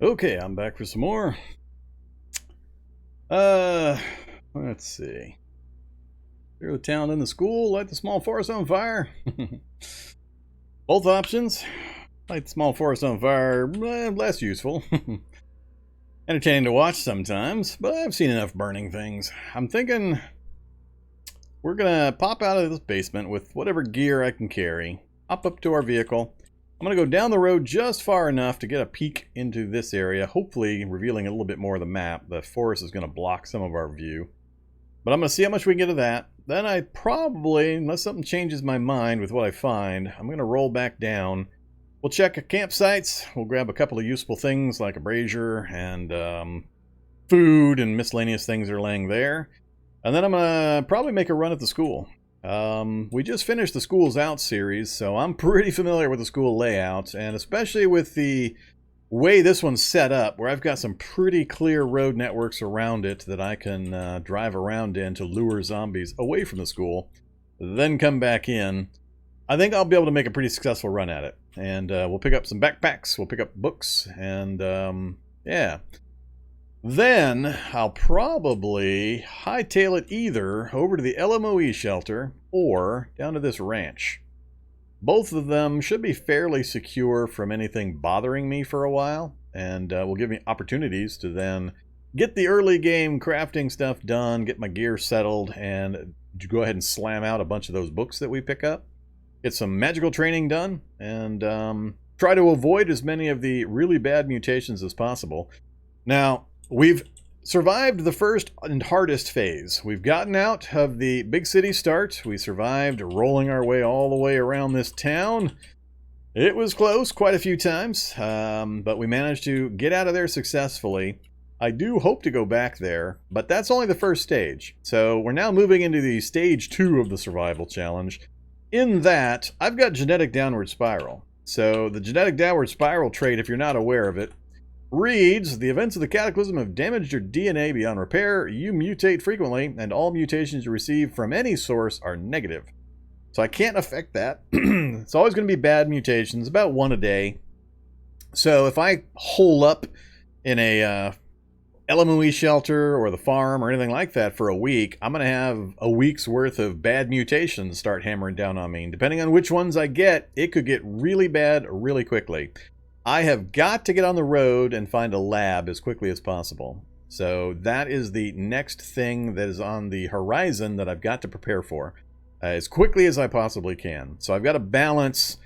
Okay, I'm back for some more. Let's see. Clear the town and the school, light the small forest on fire. Both options. Light the small forest on fire, less useful. Entertaining to watch sometimes, but I've seen enough burning things. I'm thinking we're gonna pop out of this basement with whatever gear I can carry, hop up to our vehicle. I'm going to go down the road just far enough to get a peek into this area, hopefully revealing a little bit more of the map. The forest is going to block some of our view. But I'm going to see how much we can get of that. Then I probably, unless something changes my mind with what I find, I'm going to roll back down. We'll check campsites. We'll grab a couple of useful things like a brazier and food and miscellaneous things that are laying there. And then I'm going to probably make a run at the school. We just finished the Schools Out series, so I'm pretty familiar with the school layout, and especially with the way this one's set up, where I've got some pretty clear road networks around it that I can drive around in to lure zombies away from the school, then come back in. I think I'll be able to make a pretty successful run at it, and we'll pick up some backpacks, we'll pick up books, and yeah. Then I'll probably hightail it either over to the LMOE shelter or down to this ranch. Both of them should be fairly secure from anything bothering me for a while, and will give me opportunities to then get the early game crafting stuff done, get my gear settled, and go ahead and slam out a bunch of those books that we pick up. Get some magical training done, and try to avoid as many of the really bad mutations as possible. Now, we've survived the first and hardest phase. We've gotten out of the big city start. We survived rolling our way all the way around this town. It was close quite a few times, but we managed to get out of there successfully. I do hope to go back there, but that's only the first stage. So we're now moving into the stage 2 of the survival challenge. In that, I've got genetic downward spiral. So the genetic downward spiral trait, if you're not aware of it, reads, the events of the Cataclysm have damaged your DNA beyond repair, you mutate frequently, and all mutations you receive from any source are negative. So I can't affect that. It's always going to be bad mutations, about one a day. So if I hole up in a LMOE shelter or the farm or anything like that for a week, I'm going to have a week's worth of bad mutations start hammering down on me. And depending on which ones I get, it could get really bad really quickly. I have got to get on the road and find a lab as quickly as possible. So that is the next thing that is on the horizon that I've got to prepare for as quickly as I possibly can. So I've got to balance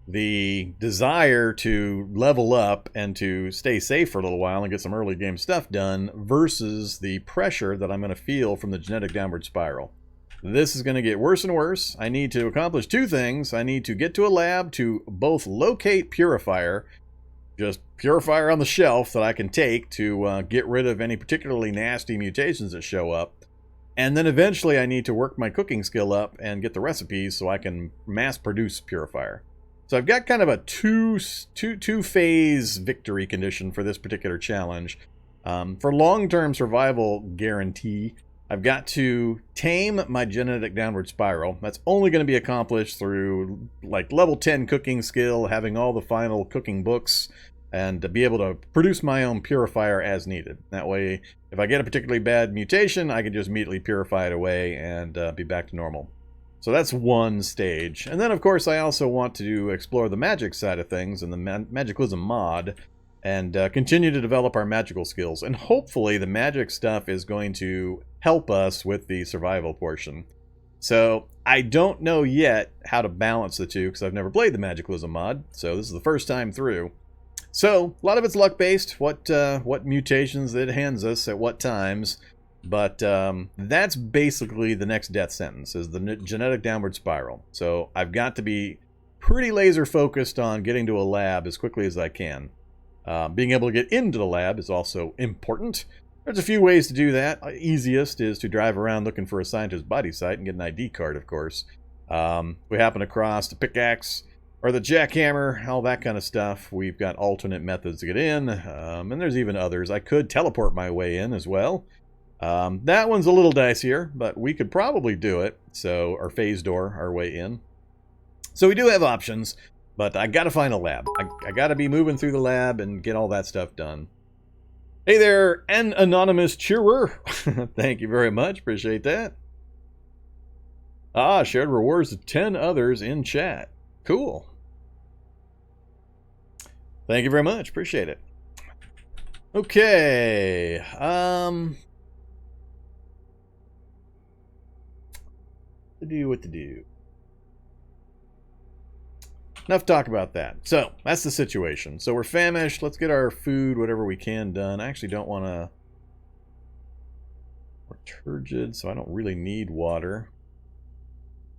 the desire to level up and to stay safe for a little while and get some early game stuff done versus the pressure that I'm going to feel from the genetic downward spiral. This is going to get worse and worse. I need to accomplish two things. I need to get to a lab to both locate Purifier, just Purifier on the shelf that I can take to get rid of any particularly nasty mutations that show up. And then eventually I need to work my cooking skill up and get the recipes so I can mass produce Purifier. So I've got kind of a two-phase victory condition for this particular challenge. For long-term survival guarantee, I've got to tame my genetic downward spiral. That's only going to be accomplished through like level 10 cooking skill, having all the final cooking books, and to be able to produce my own purifier as needed. That way, if I get a particularly bad mutation, I can just immediately purify it away and be back to normal. So that's one stage. And then, of course, I also want to explore the magic side of things in the Magiclysm Mod and continue to develop our magical skills. And hopefully the magic stuff is going to help us with the survival portion. So I don't know yet how to balance the two because I've never played the Magiclysm Mod. So this is the first time through. So a lot of it's luck based, what mutations it hands us at what times. But that's basically the next death sentence, is the genetic downward spiral. So I've got to be pretty laser focused on getting to a lab as quickly as I can. Being able to get into the lab is also important. There's a few ways to do that. Easiest is to drive around looking for a scientist's body site and get an ID card, of course. We happen across the pickaxe or the jackhammer, all that kind of stuff. We've got alternate methods to get in, and there's even others. I could teleport my way in as well. That one's a little dicier, but we could probably do it. So, or phase door our way in. So we do have options. But I gotta find a lab. I gotta be moving through the lab and get all that stuff done. Hey there, an anonymous cheerer. Thank you very much. Appreciate that. Ah, shared rewards to 10 others in chat. Cool. Thank you very much. Appreciate it. Okay. What to do. Enough talk about that. So, that's the situation. So we're famished. Let's get our food, whatever we can, done. I actually don't want to... We're turgid, so I don't really need water.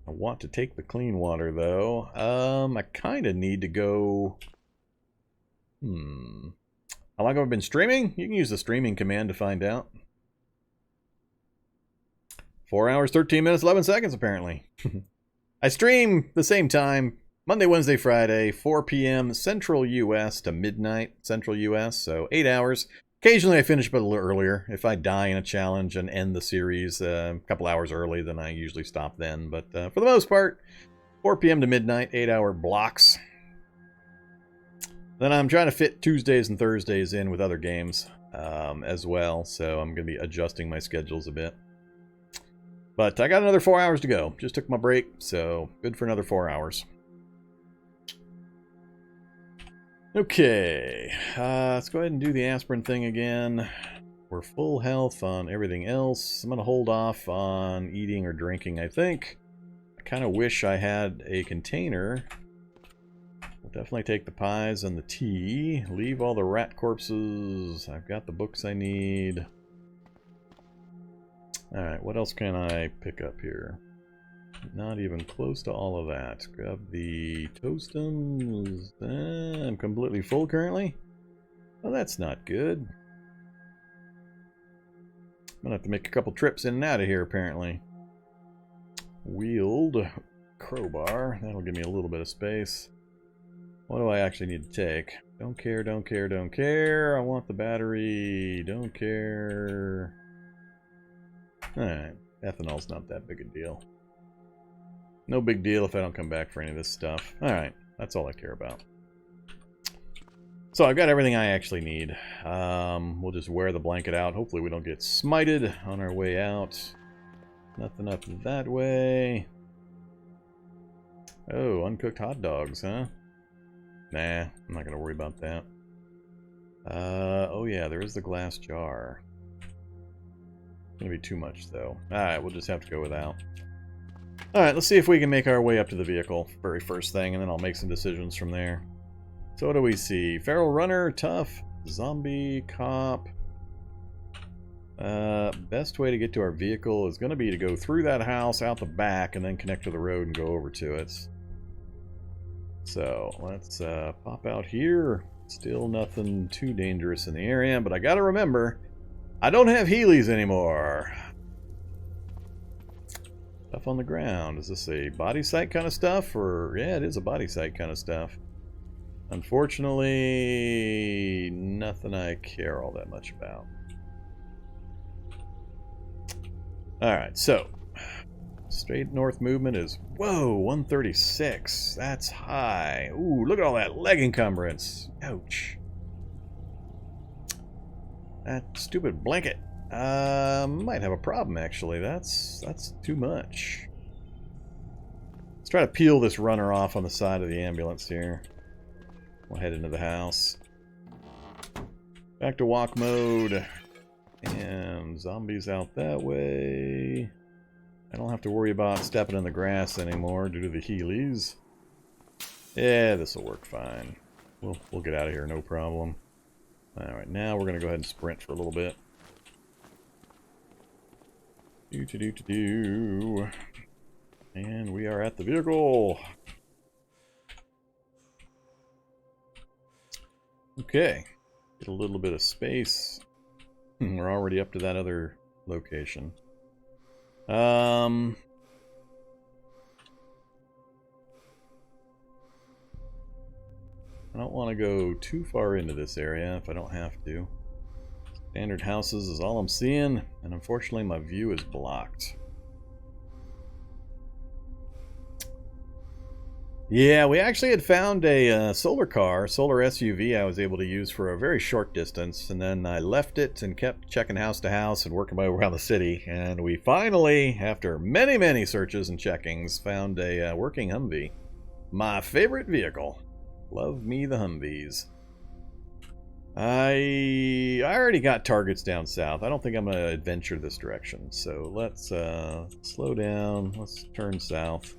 I want to take the clean water, though. I kind of need to go... How long have I been streaming? You can use the streaming command to find out. 4 hours, 13 minutes, 11 seconds, apparently. I stream the same time, Monday, Wednesday, Friday, 4 p.m. Central U.S. to midnight Central U.S., so 8 hours. Occasionally I finish a little earlier. If I die in a challenge and end the series a couple hours early, then I usually stop then. But for the most part, 4 p.m. to midnight, 8-hour blocks. Then I'm trying to fit Tuesdays and Thursdays in with other games as well, so I'm going to be adjusting my schedules a bit. But I got another 4 hours to go. Just took my break, so good for another 4 hours. Okay, let's go ahead and do the aspirin thing again. We're full health on everything else. I'm going to hold off on eating or drinking, I think. I kind of wish I had a container. We'll definitely take the pies and the tea. Leave all the rat corpses. I've got the books I need. Alright, what else can I pick up here? Not even close to all of that. Grab the toastums. I'm completely full currently. Well, that's not good. I'm gonna have to make a couple trips in and out of here, apparently. Wield crowbar. That'll give me a little bit of space. What do I actually need to take? Don't care, don't care, don't care. I want the battery. Don't care. Alright. Ethanol's not that big a deal. No big deal if I don't come back for any of this stuff. Alright. That's all I care about. So I've got everything I actually need. We'll just wear the blanket out. Hopefully we don't get smited on our way out. Nothing up that way. Oh, uncooked hot dogs, huh? Nah, I'm not going to worry about that. Oh yeah, there is the glass jar. It's going to be too much, though. Alright, we'll just have to go without. Alright, let's see if we can make our way up to the vehicle very first thing, and then I'll make some decisions from there. So what do we see? Feral runner, tough, zombie, cop. Best way to get to our vehicle is going to be to go through that house, out the back, and then connect to the road and go over to it. So, let's pop out here. Still nothing too dangerous in the area, but I gotta remember, I don't have Heelys anymore. Stuff on the ground. Is this a body site kind of stuff? Or, yeah, it is a body site kind of stuff. Unfortunately, nothing I care all that much about. Alright, so straight north movement is, whoa, 136. That's high. Ooh, look at all that leg encumbrance. Ouch. That stupid blanket. Might have a problem, actually. That's too much. Let's try to peel this runner off on the side of the ambulance here. We'll head into the house. Back to walk mode. And zombies out that way. I don't have to worry about stepping in the grass anymore due to the Heelys. Yeah, this will work fine. We'll get out of here, no problem. Alright, now we're going to go ahead and sprint for a little bit. Do. And we are at the vehicle. Okay. Get a little bit of space. We're already up to that other location. I don't want to go too far into this area if I don't have to. Standard houses is all I'm seeing, and unfortunately my view is blocked. Yeah, we actually had found a solar car, solar SUV I was able to use for a very short distance, and then I left it and kept checking house to house and working my way around the city, and we finally, after many, many searches and checkings, found a working Humvee. My favorite vehicle. Love me the Humvees. I already got targets down south. I don't think I'm going to adventure this direction, so let's slow down. Let's turn south.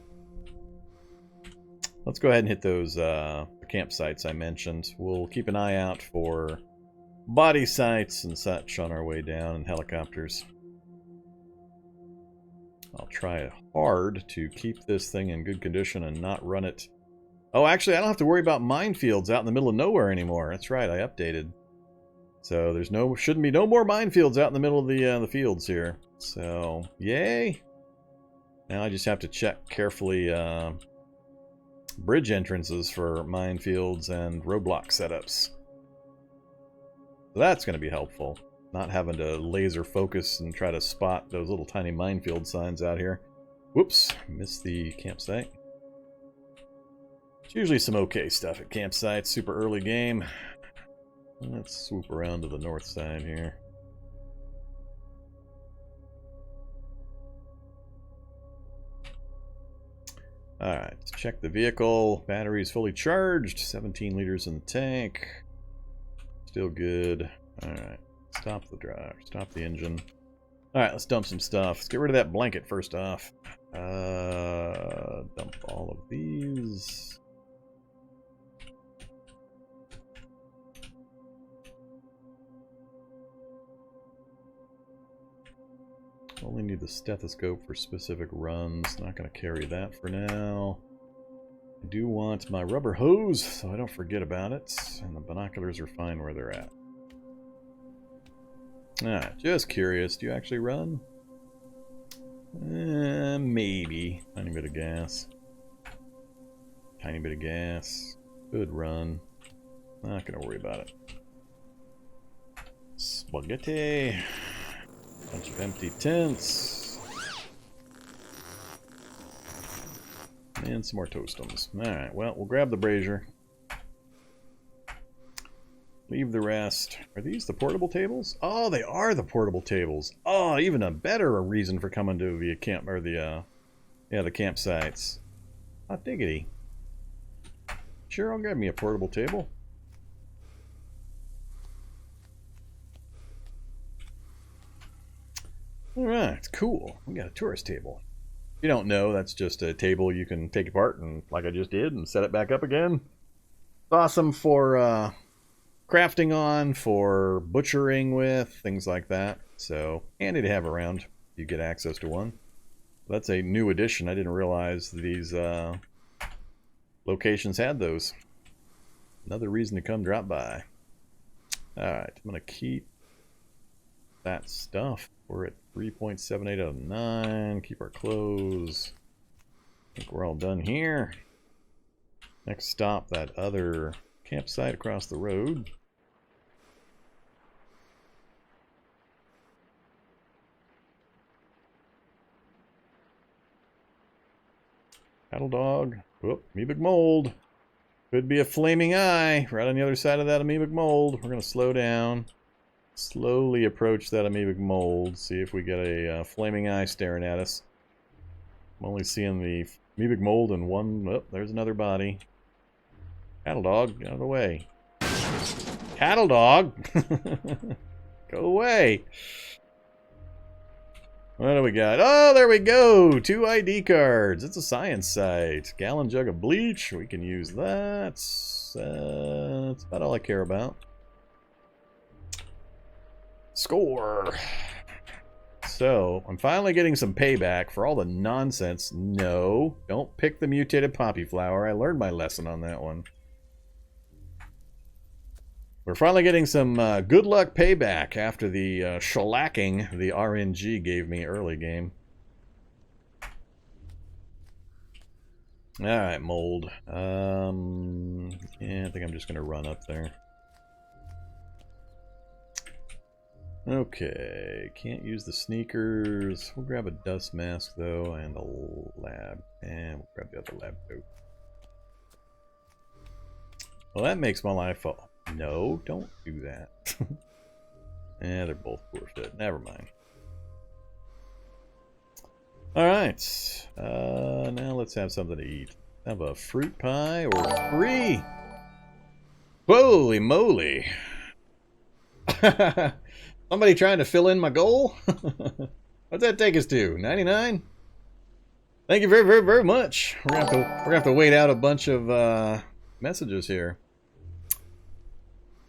Let's go ahead and hit those campsites I mentioned. We'll keep an eye out for body sites and such on our way down, and helicopters. I'll try hard to keep this thing in good condition and not run it. Oh, actually, I don't have to worry about minefields out in the middle of nowhere anymore. That's right, I updated. So there's shouldn't be no more minefields out in the middle of the fields here. So, yay! Now I just have to check carefully bridge entrances for minefields and roadblock setups. So that's going to be helpful. Not having to laser focus and try to spot those little tiny minefield signs out here. Whoops, missed the campsite. It's usually some okay stuff at campsites, super early game. Let's swoop around to the north side here. Alright, let's check the vehicle. Battery is fully charged. 17 liters in the tank. Still good. Alright, stop the drive. Stop the engine. Alright, let's dump some stuff. Let's get rid of that blanket first off. Dump all of these. Only need the stethoscope for specific runs. Not going to carry that for now. I do want my rubber hose, so I don't forget about it. And the binoculars are fine where they're at. Alright, just curious. Do you actually run? Maybe. Tiny bit of gas. Tiny bit of gas. Good run. Not going to worry about it. Spaghetti. Bunch of empty tents. And some more toastums. Alright, well, we'll grab the brazier. Leave the rest. Are these the portable tables? Oh, they are the portable tables. Oh, even a better reason for coming to the camp, or the campsites. Hot diggity. Sure, I'll grab me a portable table. Alright, cool. We got a tourist table. If you don't know, that's just a table you can take apart, and like I just did, and set it back up again. It's awesome for crafting on, for butchering with, things like that. So, handy to have around if you get access to one. That's a new addition. I didn't realize these locations had those. Another reason to come drop by. Alright, I'm going to keep that stuff. We're at 3.78 out of 9. Keep our clothes. I think we're all done here. Next stop, that other campsite across the road. Paddle dog. Whoop, amoebic mold. Could be a flaming eye right on the other side of that amoebic mold. We're going to slow down. Slowly approach that amoebic mold. See if we get a flaming eye staring at us. I'm only seeing the amoebic mold in one. Oh, there's another body. Cattle dog, get out of the way. Cattle dog! Go away! What do we got? Oh, there we go! 2 ID cards. It's a science site. Gallon jug of bleach. We can use that. That's about all I care about. Score! So, I'm finally getting some payback for all the nonsense. No, don't pick the mutated poppy flower. I learned my lesson on that one. We're finally getting some good luck payback after the shellacking the RNG gave me early game. Alright, mold. Yeah, I think I'm just going to run up there. Okay, can't use the sneakers. We'll grab a dust mask though, and a lab. And we'll grab the other lab coat. Well, that makes my life fall. No, don't do that. Yeah, they're both bullshit. Never mind. Alright. Now let's have something to eat. Have a fruit pie or free. Holy moly. Somebody trying to fill in my goal? What's that take us to? 99? Thank you very, very, very much. We're gonna have to wait out a bunch of messages here.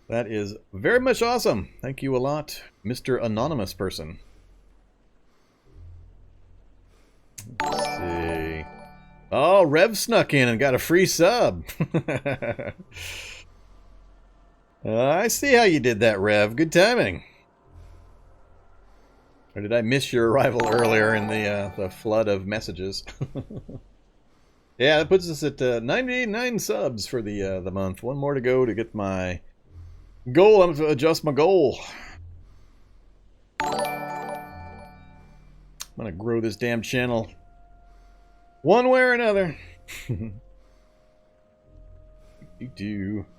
That is very much awesome. Thank you a lot, Mr. Anonymous person. Let's see. Oh, Rev snuck in and got a free sub. I see how you did that, Rev. Good timing. Or did I miss your arrival earlier in the flood of messages? Yeah, that puts us at 99 subs for the month. One more to go to get my goal. I'm going to adjust my goal. I'm going to grow this damn channel one way or another.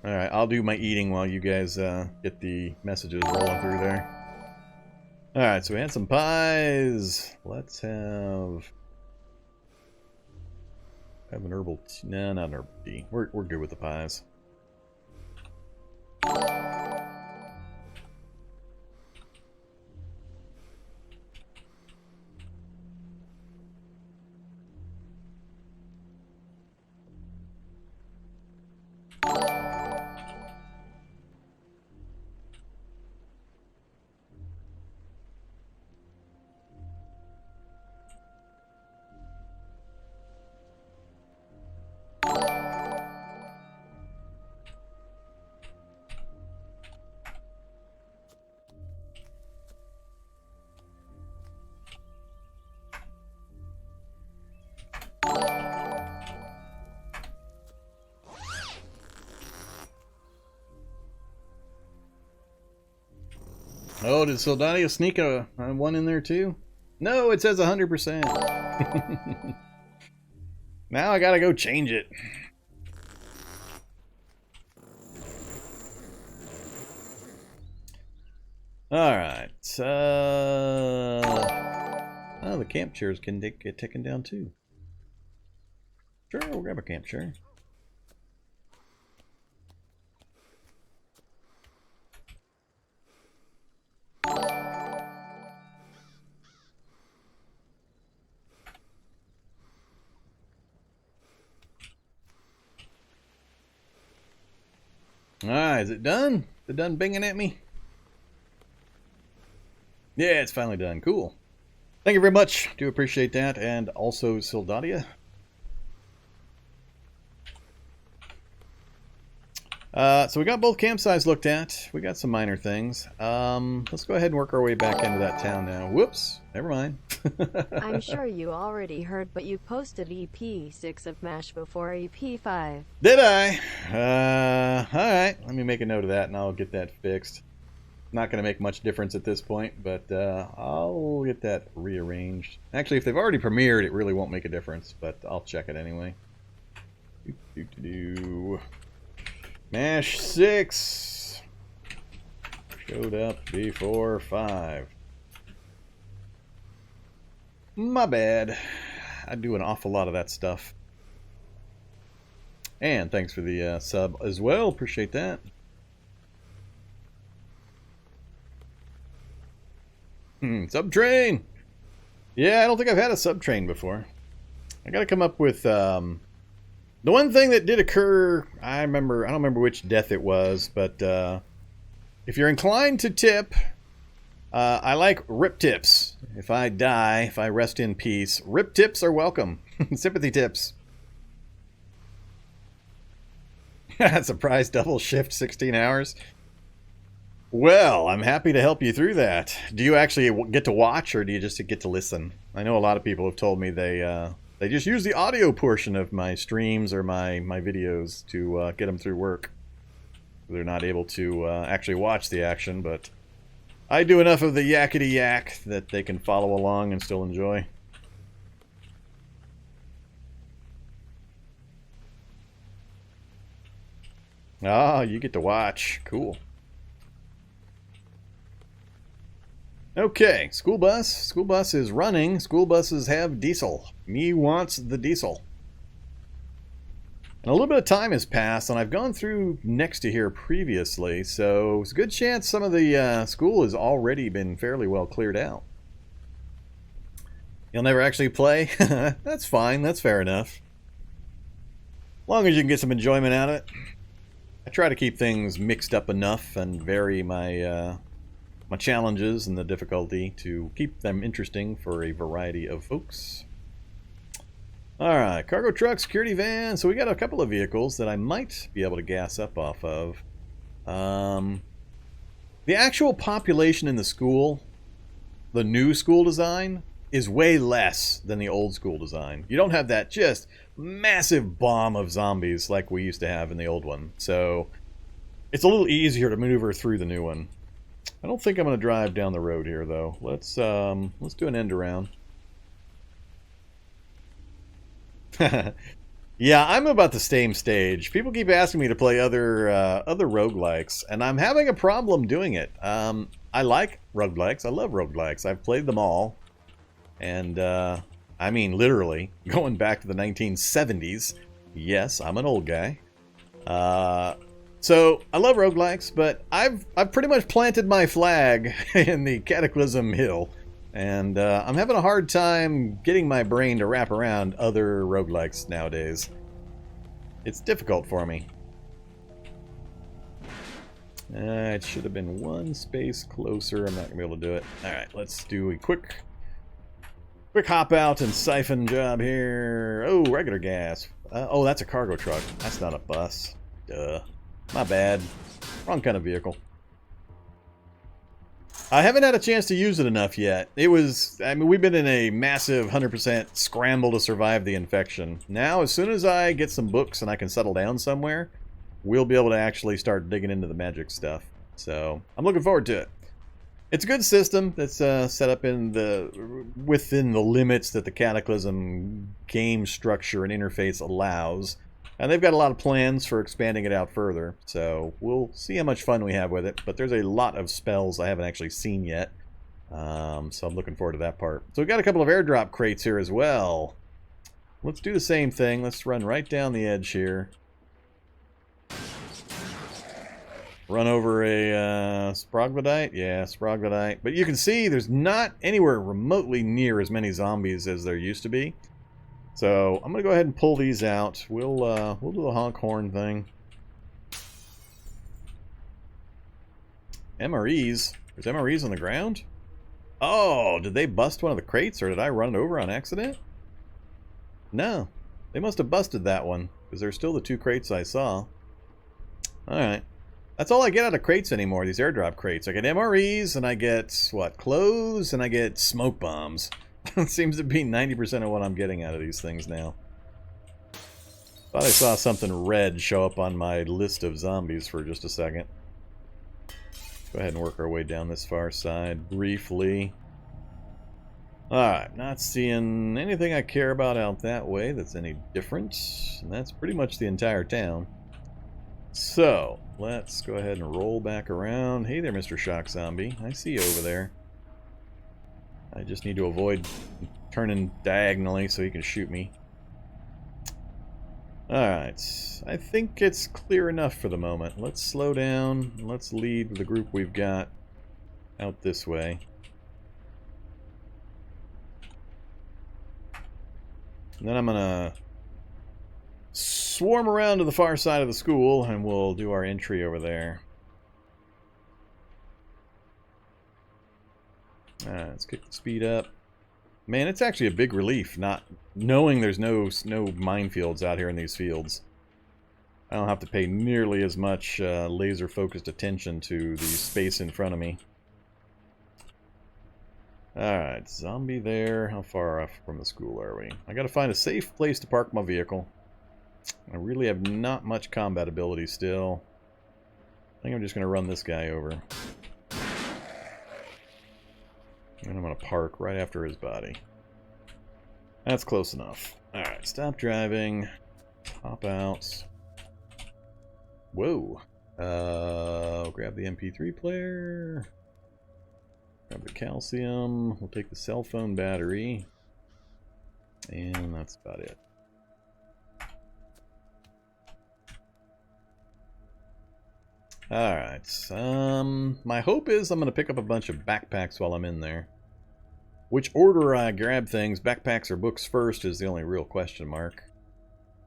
Alright, I'll do my eating while you guys get the messages rolling through there. Alright, so we had some pies. Let's have an herbal tea. No, not an herbal tea. We're good with the pies. Oh, did Soldadia sneak a one in there too? No, it says 100%. Now I gotta go change it. Alright. Oh, the camp chairs can get taken down too. Sure, we'll grab a camp chair. Alright, is it done? Is it done binging at me? Yeah, it's finally done. Cool. Thank you very much. Do appreciate that. And also Soldadia. So we got both campsites looked at. We got some minor things. Let's go ahead and work our way back into that town now. Whoops. Never mind. I'm sure you already heard, but you posted EP6 of MASH before EP5. Did I? Alright. Let me make a note of that and I'll get that fixed. Not going to make much difference at this point, but I'll get that rearranged. Actually, if they've already premiered, it really won't make a difference, but I'll check it anyway. MASH 6 showed up before 5. My bad. I do an awful lot of that stuff. And thanks for the sub as well. Appreciate that. Subtrain! Yeah, I don't think I've had a subtrain before. I gotta come up with the one thing that did occur. I don't remember which death it was, but if you're inclined to tip, I like rip tips. If I die, if I rest in peace, rip tips are welcome. Sympathy tips. Surprise double shift 16 hours. Well, I'm happy to help you through that. Do you actually get to watch, or do you just get to listen? I know a lot of people have told me they just use the audio portion of my streams or my videos to get them through work. They're not able to actually watch the action, but I do enough of the yakety yak that they can follow along and still enjoy. Ah, you get to watch. Cool. Okay, school bus. School bus is running. School buses have diesel. Me wants the diesel. And a little bit of time has passed, and I've gone through next to here previously, so it's a good chance some of the school has already been fairly well cleared out. You'll never actually play? That's fine. That's fair enough. As long as you can get some enjoyment out of it. I try to keep things mixed up enough and vary my my challenges and the difficulty to keep them interesting for a variety of folks. Alright, cargo truck, security van. So we got a couple of vehicles that I might be able to gas up off of. The actual population in the school, the new school design, is way less than the old school design. You don't have that just massive bomb of zombies like we used to have in the old one. So it's a little easier to maneuver through the new one. I don't think I'm going to drive down the road here, though. Let's do an end around. Yeah, I'm about the same stage. People keep asking me to play other roguelikes, and I'm having a problem doing it. I like roguelikes. I love roguelikes. I've played them all. And, I mean, literally, going back to the 1970s. Yes, I'm an old guy. So, I love roguelikes, but I've pretty much planted my flag in the Cataclysm Hill. And I'm having a hard time getting my brain to wrap around other roguelikes nowadays. It's difficult for me. It should have been one space closer. I'm not going to be able to do it. Alright, let's do a quick hop out and siphon job here. Oh, regular gas. Oh, that's a cargo truck. That's not a bus. Duh. My bad. Wrong kind of vehicle. I haven't had a chance to use it enough yet. I mean, we've been in a massive 100% scramble to survive the infection. Now, as soon as I get some books and I can settle down somewhere, we'll be able to actually start digging into the magic stuff. So, I'm looking forward to it. It's a good system that's set up within the limits that the Cataclysm game structure and interface allows. And they've got a lot of plans for expanding it out further, so we'll see how much fun we have with it. But there's a lot of spells I haven't actually seen yet, so I'm looking forward to that part. So we've got a couple of airdrop crates here as well. Let's do the same thing. Let's run right down the edge here. Run over a Sproglodyte? Yeah, Sproglodyte. But you can see there's not anywhere remotely near as many zombies as there used to be. So I'm gonna go ahead and pull these out. We'll do the honk horn thing. MREs. There's MREs on the ground? Oh, did they bust one of the crates, or did I run it over on accident? No, they must have busted that one, because there's still the two crates I saw. Alright. That's all I get out of crates anymore, these airdrop crates. I get MREs, and I get, what, clothes, and I get smoke bombs. It seems to be 90% of what I'm getting out of these things now. Thought I saw something red show up on my list of zombies for just a second. Go ahead and work our way down this far side briefly. Alright, not seeing anything I care about out that way that's any different. And that's pretty much the entire town. So, let's go ahead and roll back around. Hey there, Mr. Shock Zombie. I see you over there. I just need to avoid turning diagonally so he can shoot me. Alright, I think it's clear enough for the moment. Let's slow down. Let's lead the group we've got out this way. And then I'm going to swarm around to the far side of the school and we'll do our entry over there. Alright, let's kick the speed up. Man, it's actually a big relief not knowing there's no minefields out here in these fields. I don't have to pay nearly as much laser-focused attention to the space in front of me. Alright, zombie there. How far off from the school are we? I gotta find a safe place to park my vehicle. I really have not much combat ability still. I think I'm just gonna run this guy over. And I'm going to park right after his body. That's close enough. Alright, stop driving. Hop out. Whoa. Grab the MP3 player. Grab the calcium. We'll take the cell phone battery. And that's about it. Alright. My hope is I'm going to pick up a bunch of backpacks while I'm in there. Which order I grab things, backpacks or books first, is the only real question mark.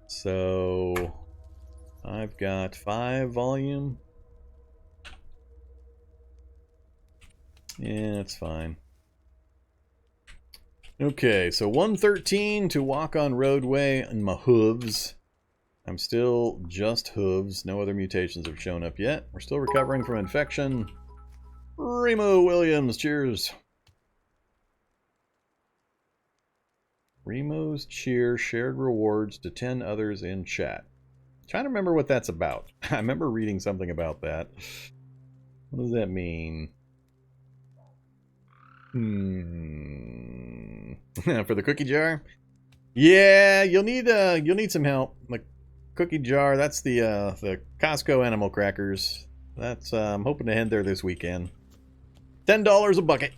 So I've got 5 volume. Yeah, that's fine. Okay, so 113 to walk on roadway and my hooves. I'm still just hooves. No other mutations have shown up yet. We're still recovering from infection. Remo Williams, cheers. Remo's cheer shared rewards to 10 others in chat. Trying to remember what that's about. I remember reading something about that. What does that mean? For the cookie jar? Yeah, you'll need some help. The cookie jar, that's the Costco animal crackers. That's I'm hoping to head there this weekend. $10 a bucket.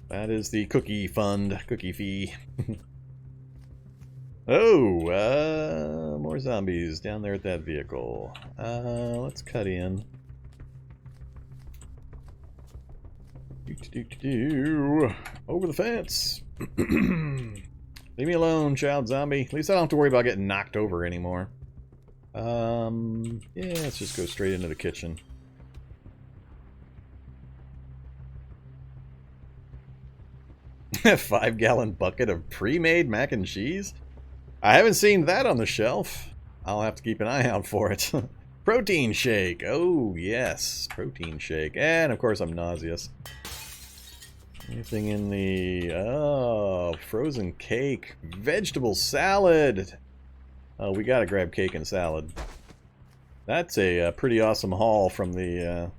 That is the cookie fund, cookie fee. Oh, more zombies down there at that vehicle. Let's cut in. Over the fence. Leave me alone, child zombie. At least I don't have to worry about getting knocked over anymore. Yeah, let's just go straight into the kitchen. A 5-gallon bucket of pre-made mac and cheese? I haven't seen that on the shelf. I'll have to keep an eye out for it. Protein shake. Oh, yes. Protein shake. And, of course, I'm nauseous. Anything in the... Oh, frozen cake. Vegetable salad. Oh, we gotta grab cake and salad. That's a pretty awesome haul from the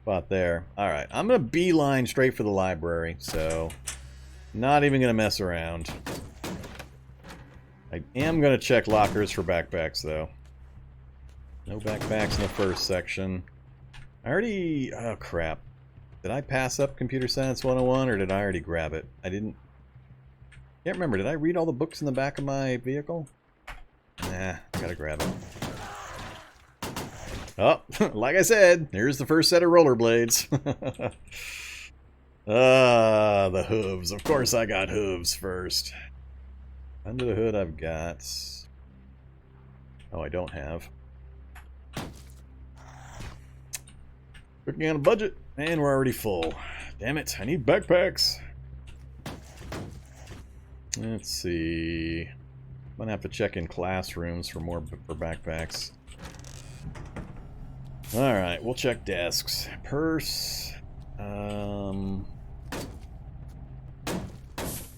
spot there. Alright, I'm gonna beeline straight for the library, so... Not even gonna mess around. I am gonna check lockers for backpacks, though. No backpacks in the first section. I already... Oh, crap. Did I pass up Computer Science 101, or did I already grab it? I didn't... Can't remember. Did I read all the books in the back of my vehicle? Nah, gotta grab it. Oh, like I said, here's the first set of rollerblades. The hooves. Of course I got hooves first. Under the hood I've got... Oh, I don't have. Cooking on a budget, and we're already full. Damn it, I need backpacks. Let's see. I'm gonna have to check in classrooms for more for backpacks. Alright, we'll check desks. Purse.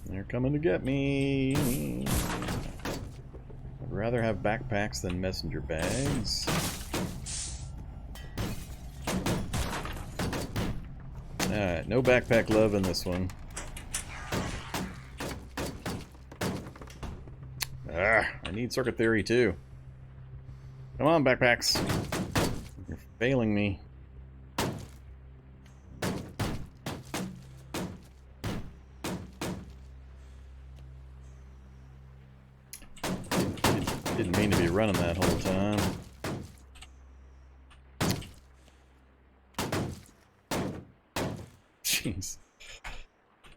They're coming to get me. I'd rather have backpacks than messenger bags. Alright, no backpack love in this one. I need circuit theory too. Come on, backpacks. You're failing me. Didn't mean to be running that whole time. Jeez.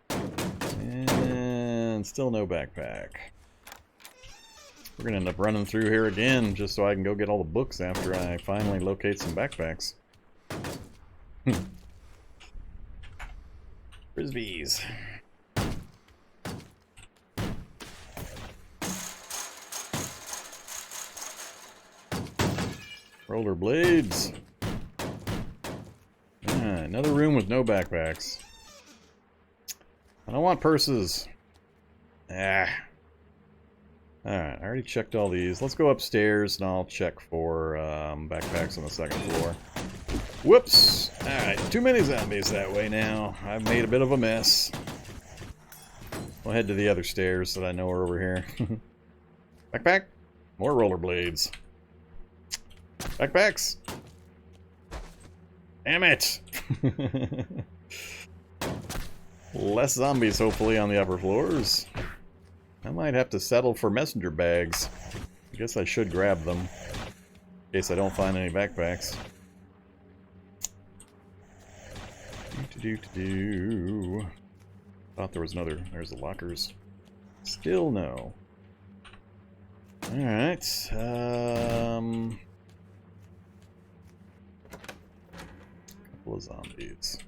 And still no backpack. We're gonna end up running through here again just so I can go get all the books after I finally locate some backpacks. Frisbees. Rollerblades. Another room with no backpacks. I don't want purses. Alright, I already checked all these. Let's go upstairs and I'll check for backpacks on the second floor. Whoops! Alright, too many zombies that way now. I've made a bit of a mess. We'll head to the other stairs that I know are over here. Backpack? More rollerblades. Backpacks! Damn it! Less zombies, hopefully, on the upper floors. I might have to settle for messenger bags. I guess I should grab them. In case I don't find any backpacks. Thought there was another. There's the lockers. Still no. Alright. Couple of zombies.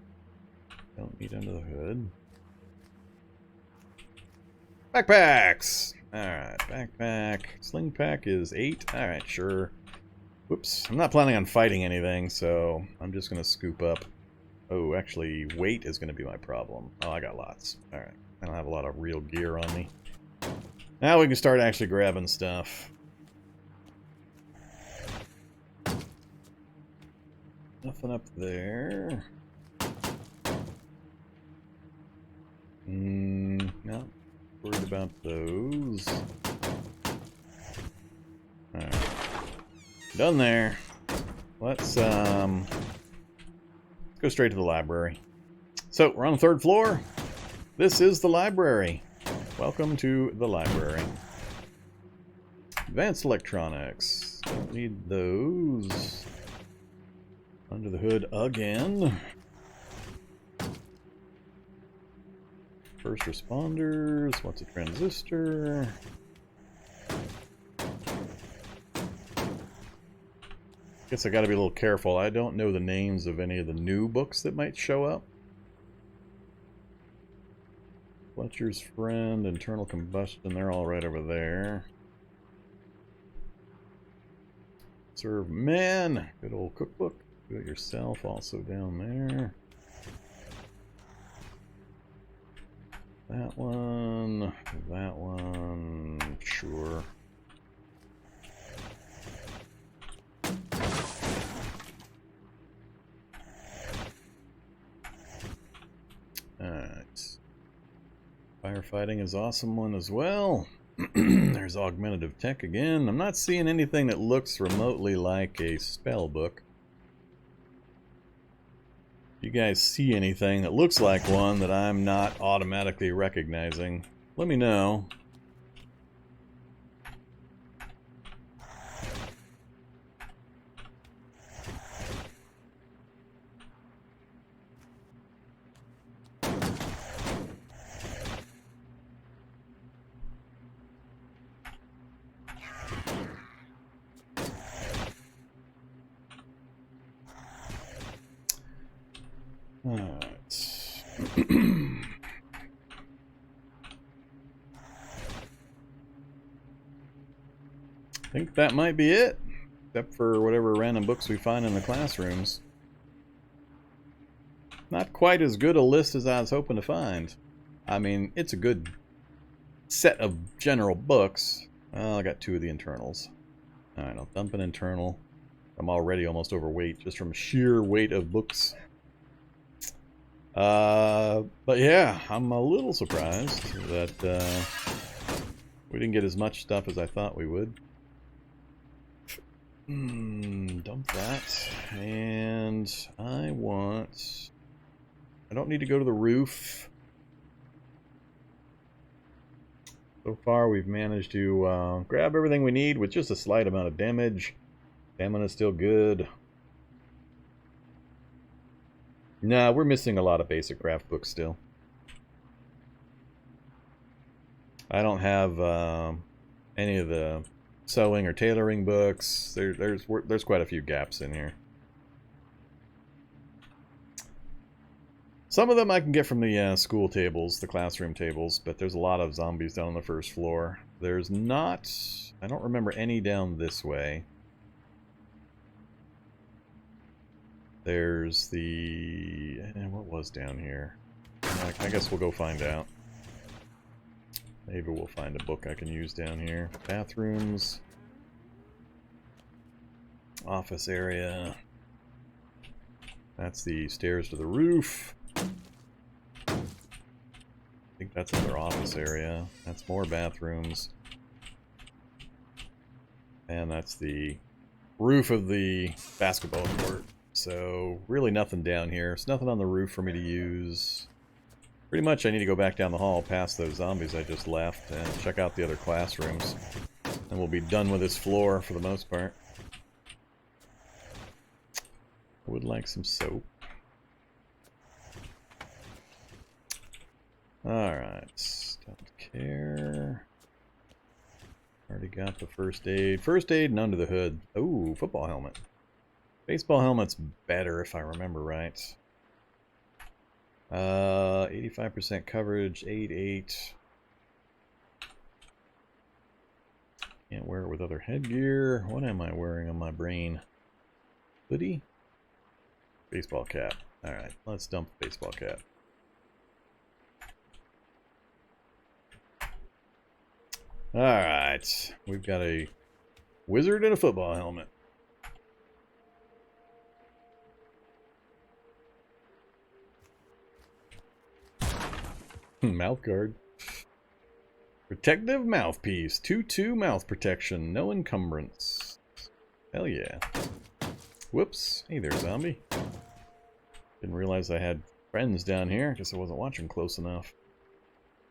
Don't need under the hood. Backpacks! Alright, backpack. Sling pack is 8. Alright, sure. Whoops. I'm not planning on fighting anything, so I'm just going to scoop up. Oh, actually, weight is going to be my problem. Oh, I got lots. Alright. I don't have a lot of real gear on me. Now we can start actually grabbing stuff. Nothing up there. No. Worried about those. Alright. Done there. Let's go straight to the library. So, we're on the 3rd floor. This is the library. Welcome to the library. Advanced electronics. Don't need those. Under the hood again. First responders. What's a transistor? Guess I gotta be a little careful. I don't know the names of any of the new books that might show up. Fletcher's Friend, Internal Combustion, they're all right over there. Serve Men, good old cookbook. Do it yourself, also down there. That one, sure. Alright. Firefighting is awesome one as well. There's augmentative tech again. I'm not seeing anything that looks remotely like a spell book. If you guys see anything that looks like one that I'm not automatically recognizing, let me know. I think that might be it, except for whatever random books we find in the classrooms. Not quite as good a list as I was hoping to find. I mean, it's a good set of general books. Oh, I got 2 of the internals. Alright, I'll dump an internal. I'm already almost overweight just from sheer weight of books. But yeah, I'm a little surprised that we didn't get as much stuff as I thought we would. Dump that. And I don't need to go to the roof. So far we've managed to grab everything we need with just a slight amount of damage. Stamina's still good. Nah, we're missing a lot of basic craft books still. I don't have any of the sewing or tailoring books. There's quite a few gaps in here. Some of them I can get from the school tables, the classroom tables, but there's a lot of zombies down on the 1st floor. There's not... I don't remember any down this way. There's the... what was down here? I guess we'll go find out. Maybe we'll find a book I can use down here. Bathrooms. Office area. That's the stairs to the roof. I think that's another office area. That's more bathrooms. And that's the roof of the basketball court. So really nothing down here. There's nothing on the roof for me to use. Pretty much I need to go back down the hall past those zombies I just left and check out the other classrooms. And we'll be done with this floor for the most part. I would like some soap. Alright, don't care. Already got the first aid. First aid and under the hood. Ooh, football helmet. Baseball helmet's better if I remember right. 85% coverage, 8/8. Can't wear it with other headgear. What am I wearing on my brain? Hoodie? Baseball cap. Alright, let's dump the baseball cap. Alright, we've got a wizard and a football helmet. Mouth guard. Protective mouthpiece. 2/2 mouth protection. No encumbrance. Hell yeah. Whoops. Hey there, zombie. Didn't realize I had friends down here. Guess I wasn't watching close enough.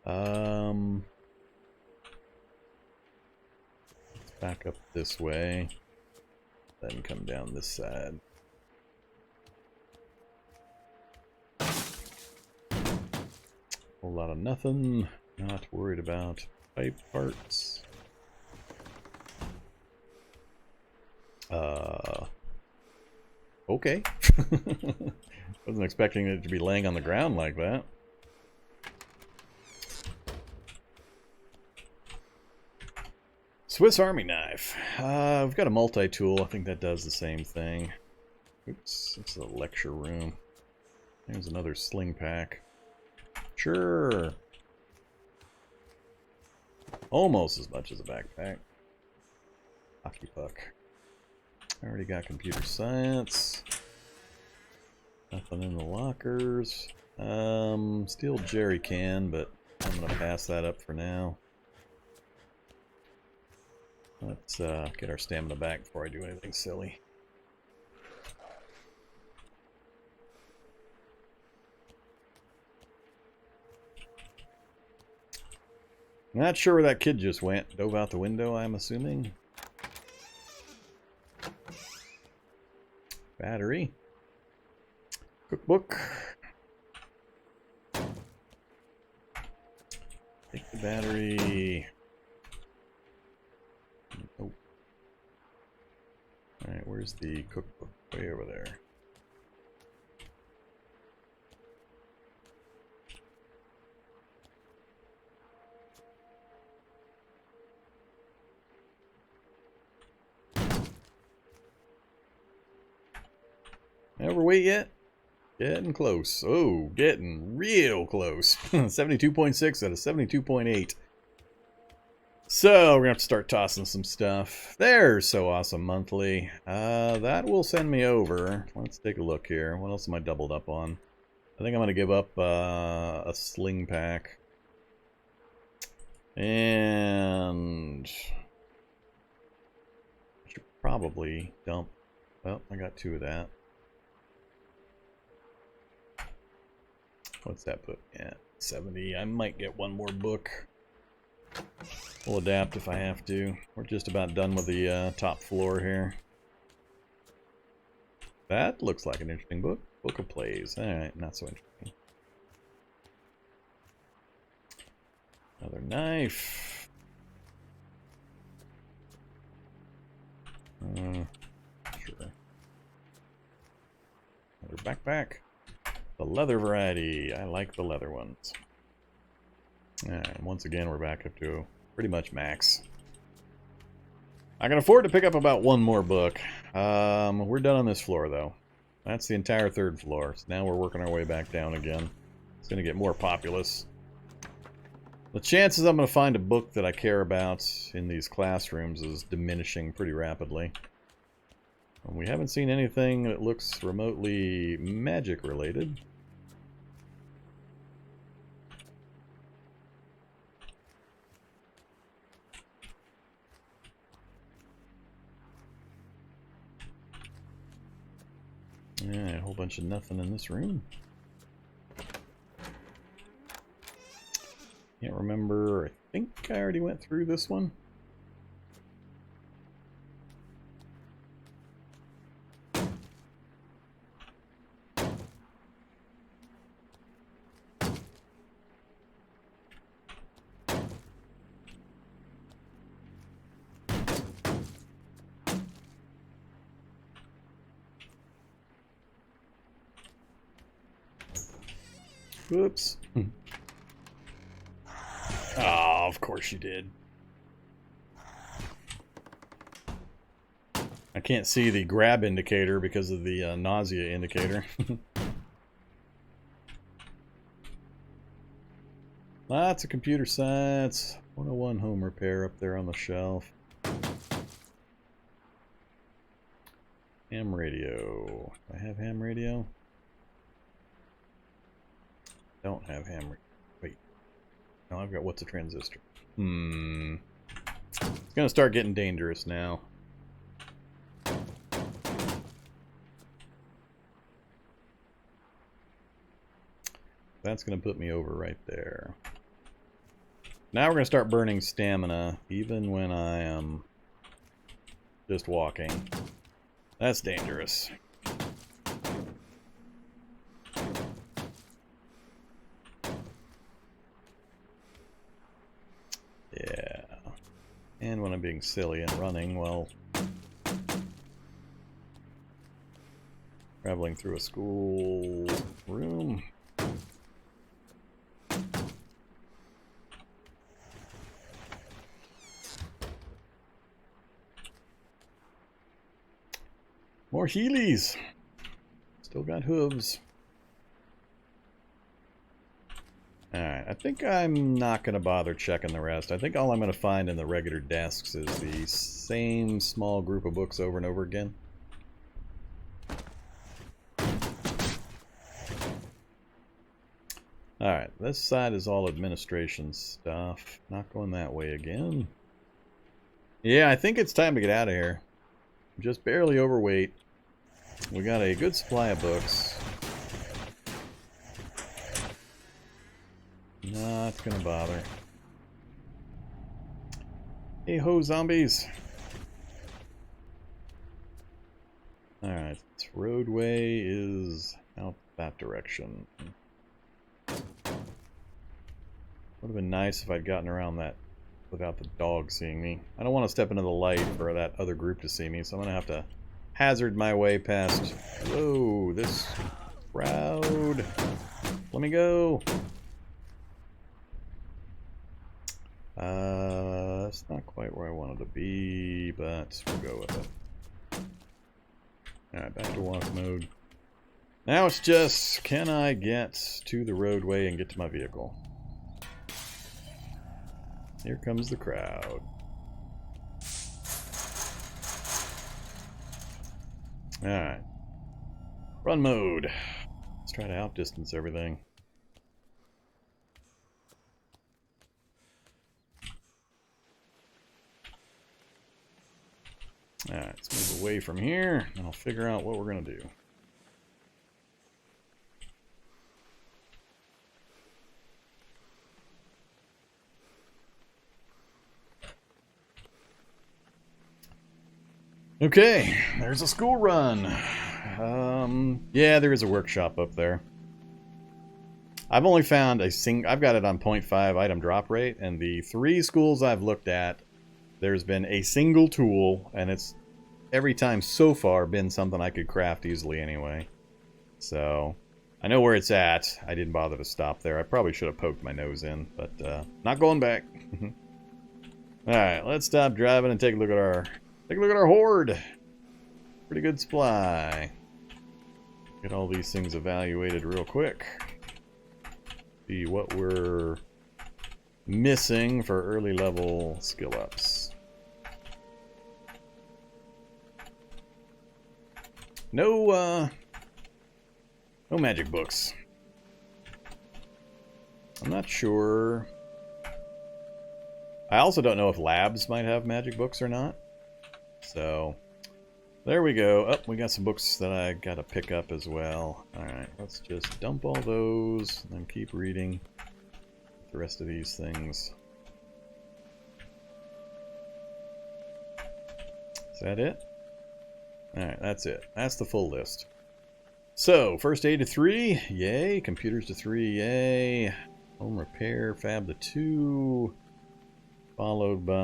Let's back up this way. Then come down this side. Whole lot of nothing. Not worried about pipe parts. Okay. Wasn't expecting it to be laying on the ground like that. Swiss Army knife. I've got a multi-tool. I think that does the same thing. Oops, it's a lecture room. There's another sling pack. Sure. Almost as much as a backpack. Hockey puck. I already got computer science. Nothing in the lockers. Steel jerry can, but I'm gonna pass that up for now. Let's get our stamina back before I do anything silly. Not sure where that kid just went. Dove out the window, I'm assuming. Battery. Cookbook. Take the battery. Oh. Alright, where's the cookbook? Way over there. Overweight yet? Getting close. Oh, getting real close. 72.6 out of 72.8. So, we're gonna have to start tossing some stuff. There's So Awesome Monthly. That will send me over. Let's take a look here. What else am I doubled up on? I think I'm gonna give up a sling pack. And I should probably dump. Well, I got 2 of that. What's that put? Yeah, 70. I might get 1 more book. We'll adapt if I have to. We're just about done with the top floor here. That looks like an interesting book. Book of Plays. Alright, not so interesting. Another knife. Sure. Another backpack. The leather variety. I like the leather ones. And once again, we're back up to pretty much max. I can afford to pick up about 1 more book. We're done on this floor, though. That's the entire 3rd floor. So now we're working our way back down again. It's going to get more populous. The chances I'm going to find a book that I care about in these classrooms is diminishing pretty rapidly. We haven't seen anything that looks remotely magic related. Yeah, a whole bunch of nothing in this room. Can't remember. I think I already went through this one. Whoops. Oh, of course you did. I can't see the grab indicator because of the nausea indicator. Lots of computer science. 101 home repair up there on the shelf. Ham radio. Do I have ham radio? Don't have ham radio. Wait. No, I've got what's a transistor? It's gonna start getting dangerous now. That's gonna put me over right there. Now we're gonna start burning stamina, even when I am just walking. That's dangerous. Yeah. And when I'm being silly and running, well, traveling through a school room. More Heelys. Still got hooves. Alright, I think I'm not going to bother checking the rest. I think all I'm going to find in the regular desks is the same small group of books over and over again. Alright, this side is all administration stuff. Not going that way again. Yeah, I think it's time to get out of here. I'm just barely overweight. We got a good supply of books. Not gonna bother. Hey ho, zombies! Alright, this roadway is out that direction. Would have been nice if I'd gotten around that without the dog seeing me. I don't want to step into the light for that other group to see me, so I'm going to have to hazard my way past... Whoa, this crowd. Let me go. That's not quite where I wanted to be, but we'll go with it. Alright, back to walk mode. Now it's just, can I get to the roadway and get to my vehicle? Here comes the crowd. Alright. Run mode. Let's try to outdistance everything. Alright, let's move away from here, and I'll figure out what we're going to do. Okay, there's a school run. Yeah, there is a workshop up there. I've only found I've got it on 0.5 item drop rate, and the 3 schools I've looked at, there's been a single tool, and it's every time so far been something I could craft easily anyway. So, I know where it's at. I didn't bother to stop there. I probably should have poked my nose in, but not going back. Alright, let's stop driving and take a look at our horde. Pretty good supply. Get all these things evaluated real quick. See what we're missing for early level skill ups. No magic books. I'm not sure. I also don't know if labs might have magic books or not. So, There we go. Oh, we got some books that I gotta pick up as well. Alright, let's just dump all those and then keep reading the rest of these things. Is that it? Alright, that's it. That's the full list. So, first aid to 3, yay. Computers to 3, yay. Home repair, fab to 2. Followed by...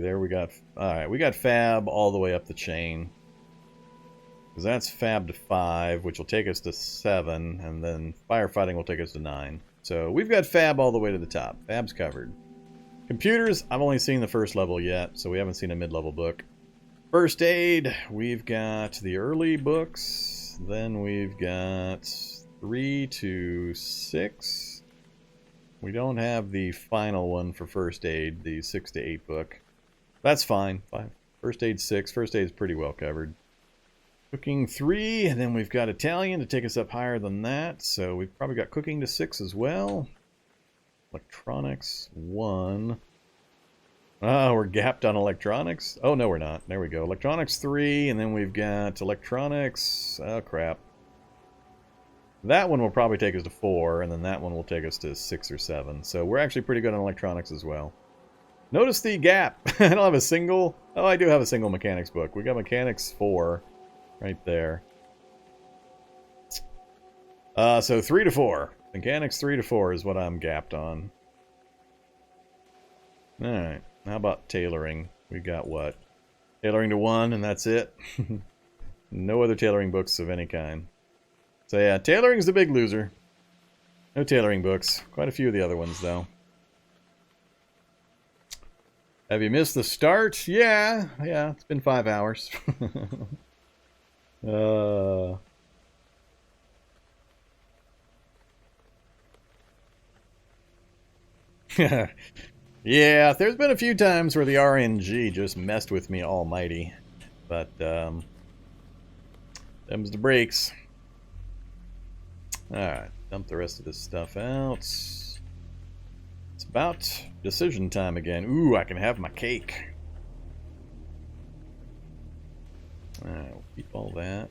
There we got... Alright, we got fab all the way up the chain. Because that's fab to 5, which will take us to 7. And then firefighting will take us to 9. So, we've got fab all the way to the top. Fab's covered. Computers, I've only seen the first level yet, so we haven't seen a mid-level book. First aid, we've got the early books, then we've got 3 to 6. We don't have the final one for first aid, the 6 to 8 book. That's fine. First aid 6, first aid is pretty well covered. Cooking 3, and then we've got Italian to take us up higher than that, so we've probably got cooking to 6 as well. Electronics 1. Oh, we're gapped on electronics? Oh, no, we're not. There we go. Electronics 3, and then we've got electronics... Oh, crap. That one will probably take us to 4, and then that one will take us to 6 or 7. So we're actually pretty good on electronics as well. Notice the gap. I don't have a single... Oh, I do have a single mechanics book. We got mechanics 4 right there. So 3 to 4. Mechanics 3 to 4 is what I'm gapped on. Alright. How about tailoring? We got what? Tailoring to 1, and that's it. No other tailoring books of any kind. So yeah, tailoring's the big loser. No tailoring books. Quite a few of the other ones, though. Have you missed the start? Yeah, it's been 5 hours. Yeah, there's been a few times where the RNG just messed with me almighty. But, them's the breaks. Alright, dump the rest of this stuff out. It's about decision time again. Ooh, I can have my cake. Alright, we'll keep all that.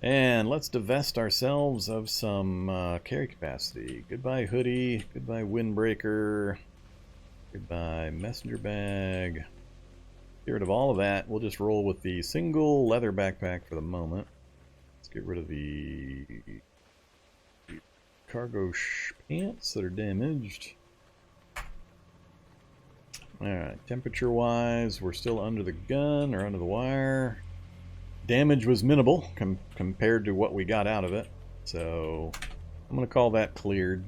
And let's divest ourselves of some carry capacity. Goodbye hoodie, goodbye windbreaker, goodbye messenger bag. Get rid of all of that. We'll just roll with the single leather backpack for the moment. Let's get rid of the cargo pants that are damaged. Alright, temperature wise, we're still under the gun or under the wire. Damage was minimal compared to what we got out of it, so I'm going to call that cleared.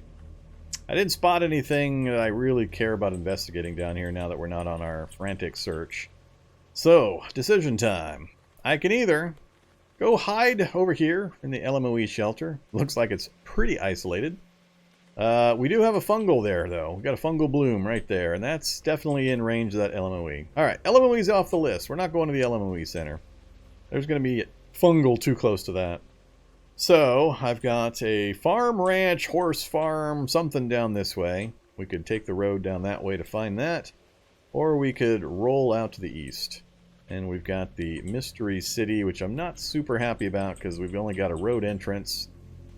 I didn't spot anything that I really care about investigating down here now that we're not on our frantic search. So, decision time. I can either go hide over here in the LMOE shelter. Looks like it's pretty isolated. We do have a fungal there, though. We've got a fungal bloom right there, and that's definitely in range of that LMOE. Alright, LMOE's off the list. We're not going to the LMOE center. There's going to be fungal too close to that. So, I've got a farm, ranch, horse farm, something down this way. We could take the road down that way to find that. Or we could roll out to the east. And we've got the Mystery City, which I'm not super happy about because we've only got a road entrance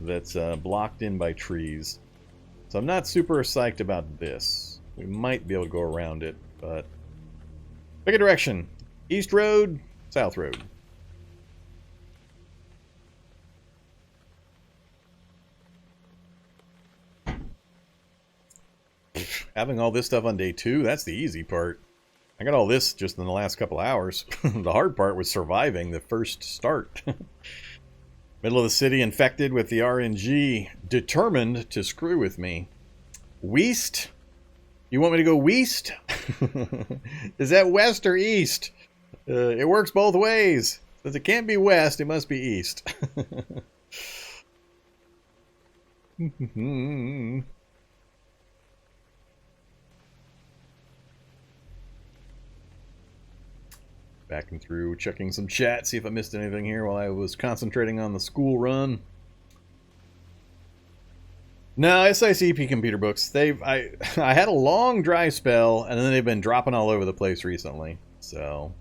that's blocked in by trees. So I'm not super psyched about this. We might be able to go around it, but... Pick a direction. East road, south road. Having all this stuff on day 2, that's the easy part. I got all this just in the last couple hours. The hard part was surviving the first start. Middle of the city infected with the RNG, determined to screw with me. West? You want me to go west? Is that west or east? It works both ways. Since it can't be west, it must be east. Backing through, checking some chat, see if I missed anything here while I was concentrating on the school run. No, SICP computer books. I had a long dry spell, and then they've been dropping all over the place recently. So,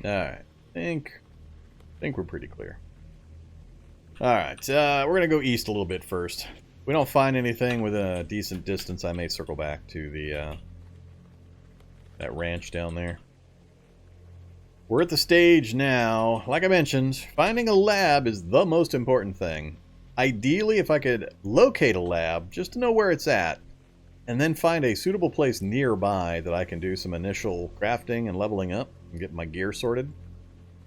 Alright. think we're pretty clear. Alright, we're going to go east a little bit first. If we don't find anything within a decent distance, I may circle back to the that ranch down there. We're at the stage now, like I mentioned, finding a lab is the most important thing. Ideally, if I could locate a lab, just to know where it's at, and then find a suitable place nearby that I can do some initial crafting and leveling up and get my gear sorted,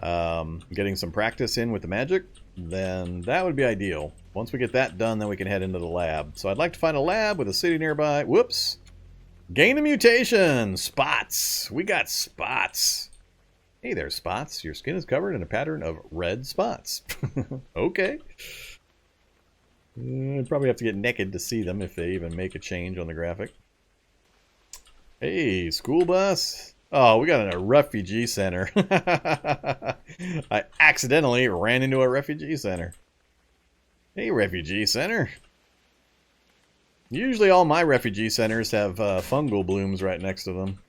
getting some practice in with the magic, then that would be ideal. Once we get that done, then we can head into the lab. So I'd like to find a lab with a city nearby. Whoops! Gain a mutation! Spots! We got spots! Hey there, Spots. Your skin is covered in a pattern of red spots. Okay. I'd probably have to get naked to see them if they even make a change on the graphic. Hey, school bus. Oh, we got a refugee center. I accidentally ran into a refugee center. Hey, refugee center. Usually all my refugee centers have fungal blooms right next to them.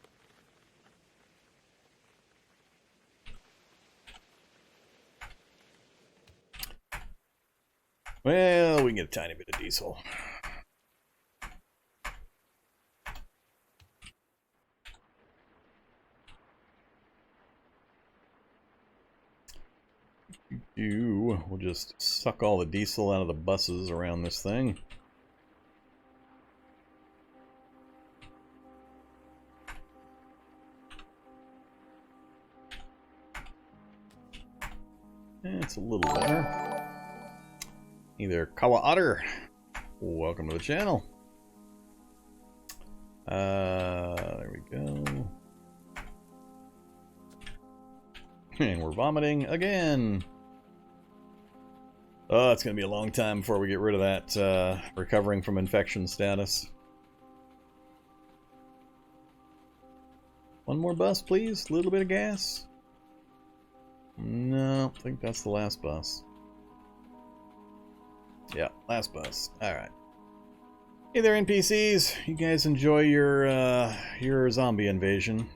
Well, we can get a tiny bit of diesel. We'll just suck all the diesel out of the buses around this thing. It's a little better. Either Kawa Otter, welcome to the channel. There we go. And we're vomiting again. Oh, it's going to be a long time before we get rid of that recovering from infection status. One more bus, please. A little bit of gas. No, I think that's the last bus. Yeah, last bus. Alright. Hey there, NPCs. You guys enjoy your zombie invasion.